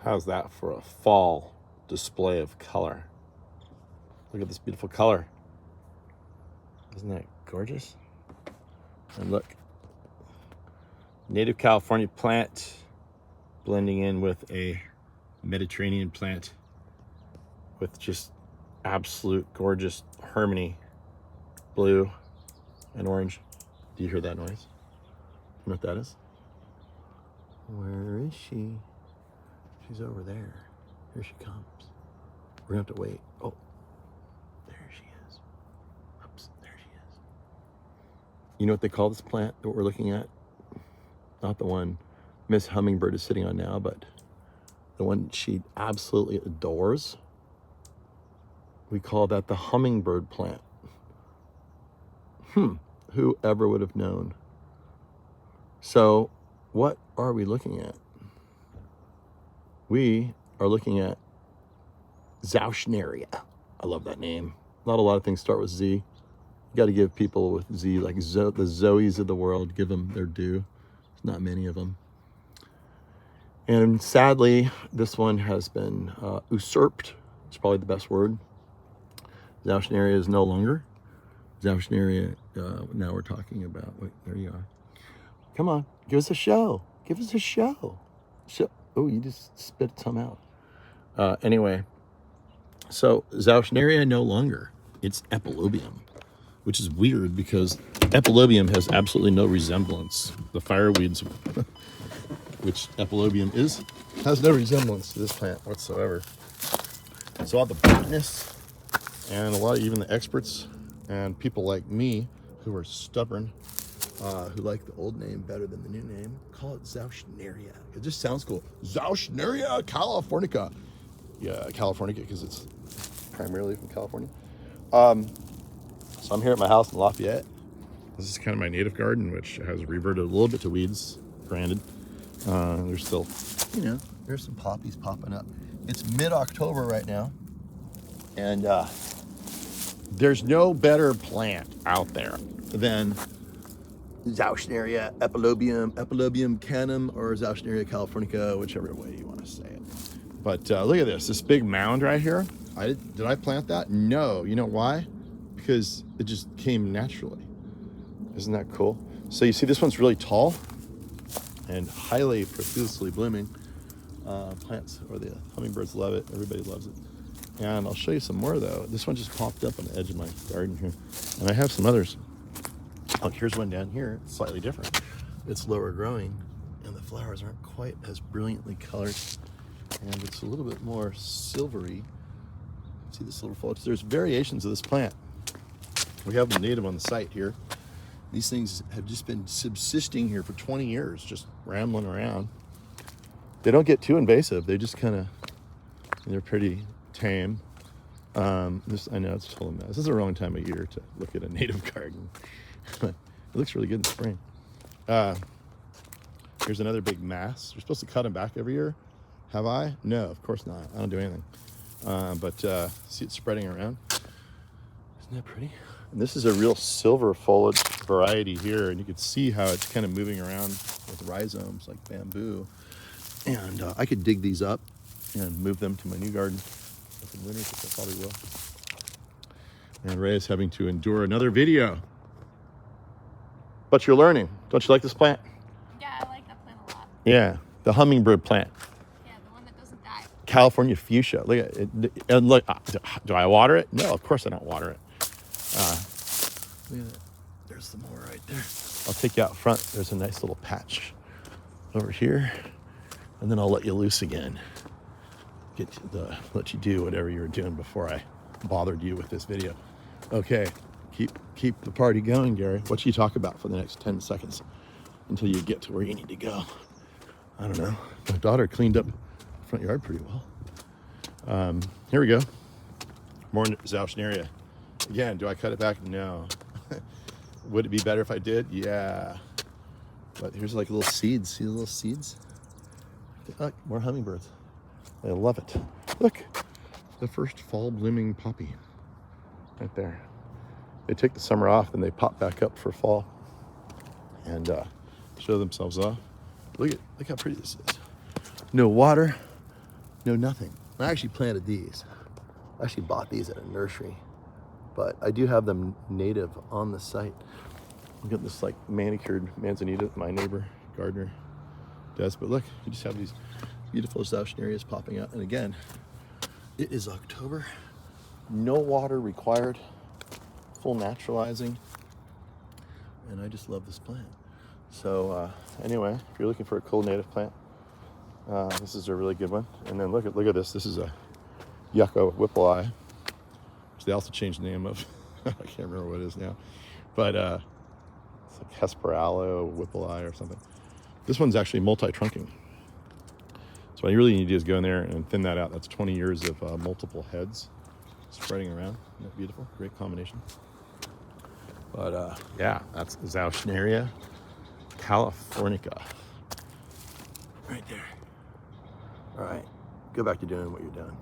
How's that for a fall display of color? Look at this beautiful color. Isn't that gorgeous? And look, native California plant blending in with a Mediterranean plant with just absolute gorgeous harmony, blue and orange. Do you hear that noise? You know what that is? Where is she? She's over there. Here she comes. We're gonna have to wait. Oh, there she is. Oops, there she is. You know what they call this plant that we're looking at? Not the one Miss Hummingbird is sitting on now, but the one she absolutely adores. We call that the hummingbird plant. Who ever would have known? So what are we looking at? We are looking at Zauschneria. I love that name. Not a lot of things start with Z. You got to give people with Z, like the Zoes of the world, give them their due. There's not many of them. And sadly, this one has been usurped. It's probably the best word. Zauschneria is no longer. Zauschneria, now we're talking about, wait, there you are. Come on, give us a show. Give us a show. Oh, you just spit some out. Anyway, so Zauschneria no longer. It's epilobium, which is weird because epilobium has absolutely no resemblance. The fireweeds, which epilobium is, has no resemblance to this plant whatsoever. So all the botanists and a lot of even the experts and people like me who are stubborn, who like the old name better than the new name, call it Zauschneria. It just sounds cool. Zauschneria californica. Yeah, californica because it's primarily from California. So I'm here at my house in Lafayette. This is kind of my native garden, which has reverted a little bit to weeds, granted. There's still, there's some poppies popping up. It's mid-October right now, and there's no better plant out there than Zauschneria epilobium canum, or Zauschneria californica, whichever way you want to say it. But look at this big mound right here. Did I plant that? No. You know why? Because it just came naturally. Isn't that cool? So you see this one's really tall and highly profusely blooming. Plants, or the hummingbirds love it. Everybody loves it. And I'll show you some more though. This one just popped up on the edge of my garden here. And I have some others. Oh, here's one down here. It's slightly different. It's lower growing and the flowers aren't quite as brilliantly colored. And it's a little bit more silvery. See the silver foliage? There's variations of this plant. We have them native on the site here. These things have just been subsisting here for 20 years, just rambling around. They don't get too invasive. They just they're pretty tame. I know it's total mess. This is the wrong time of year to look at a native garden. It looks really good in spring. Here's another big mass. You're supposed to cut them back every year. Have I? No, of course not. I don't do anything. But see it spreading around. Isn't that pretty? And this is a real silver foliage variety here, and you can see how it's kind of moving around with rhizomes like bamboo. And I could dig these up and move them to my new garden up in winter, which I probably will. And Ray is having to endure another video. But you're learning. Don't you like this plant? Yeah, I like that plant a lot. Yeah, the hummingbird plant. Yeah, the one that doesn't die. California fuchsia. Look at it. And look, do I water it? No, of course I don't water it. Look at that. There's some more right there. I'll take you out front. There's a nice little patch over here. And then I'll let you loose again. Let you do whatever you were doing before I bothered you with this video. Okay, keep the party going, Gary. What should you talk about for the next 10 seconds until you get to where you need to go? I don't know. My daughter cleaned up the front yard pretty well. Here we go. More Zauschneria. Again, do I cut it back? No. Would it be better if I did? Yeah. But here's like little seeds. See the little seeds? Look, more hummingbirds. I love it. Look, the first fall blooming poppy right there. They take the summer off and they pop back up for fall and show themselves off. Look how pretty this is. No water, No, nothing. I actually planted these. I actually bought these at a nursery, but I do have them native on the site. Look at this like manicured manzanita that my neighbor gardener does. But look, you just have these beautiful Zauschnerias popping out. And again, it is October. No water required. Full naturalizing. And I just love this plant. So anyway, if you're looking for a cool native plant, this is a really good one. And then look at this. This is a yucca whipple-eye, which they also changed the name of. I can't remember what it is now. But it's like Hesperaloe whipple-eye or something. This one's actually multi-trunking. So what you really need to do is go in there and thin that out. That's 20 years of multiple heads spreading around. Isn't that beautiful? Great combination. But yeah, that's Zauschneria californica. Right there. All right, go back to doing what you're doing.